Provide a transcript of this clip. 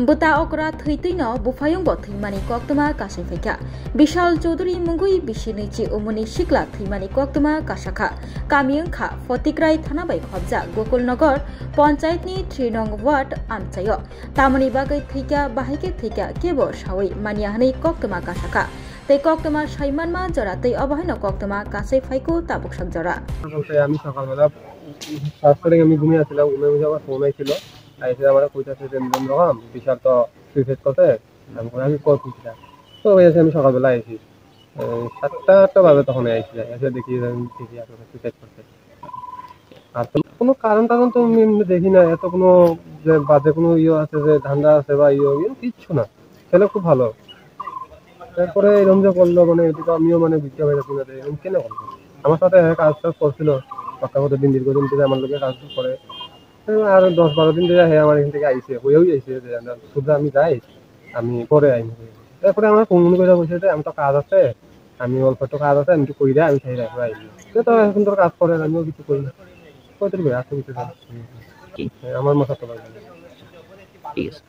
Buta okra thৈতৈনো বুফায়ং বথৈমানি কক্তমা কাশে ফেকা বিশাল চৌধুরী মুঙ্গুই বিশিনিচি উমনি শিকলা থৈমানি কক্তমা কাশাখা কামিয়ংখা ফতিকরাই থানাবাই খবজা গোকুলনগর পঞ্চায়েতনি 3 নং word আমচায় তামনি বাগৈ থৈকা বাহাইকে থৈকা কেবল সাওই মানিয়াহানি কক্তমা কাশাখা তৈ কক্তমা সাইমানমা জরা তৈ অবহাইনো কক্তমা কাশে ফাইকো তাবুকসাক জরা আমি সকালবেলা শাস্ত্রে আমি ঘুমিয়ে আসছিলাম ঘুমিয়ে যাওয়ার ফোন আইছিল আইসে আমার কইতাছে যে রকম বিশাল তো সুইসাইড করতে আমি কল খুঁজছিলাম তো এসে আমি সকালবেলা আইসি 7টা বাজে তখন আইসি এসে দেখি ঠিকই আছে সুইসাইড করতে আর তো কোনো কারণ তো আমি দেখি না এত কোনো যে বাজে কোনো আছে যে ধান্দা আছে বা কিচ্ছু না ছেলে খুব ভালো তারপরে এরকম যে করলো মানে এদিকে আমিও মানে বুঝতে পারছি না এরকম কেন করলো আমার সাথে কাজ করছিল কথা দিন দীর্ঘদিন থেকে আমার লোকের কাজ করে আর 10-12 দিন ধরে আমার এখান থেকে আইসে হয়েও যাইছে যে শুধু আমি যাই আমি পরে আইন তারপরে আমার ফোন করে বলছে যে আমি তো কাজ আছে আমি অল্প একটু কাজ আছে আমি একটু করি আমি সেই রাখবো আইনি তো এখন তোর কাজ করে আমিও কিছু করি না কত আছে কিছু আমার মশা তো ঠিক আছে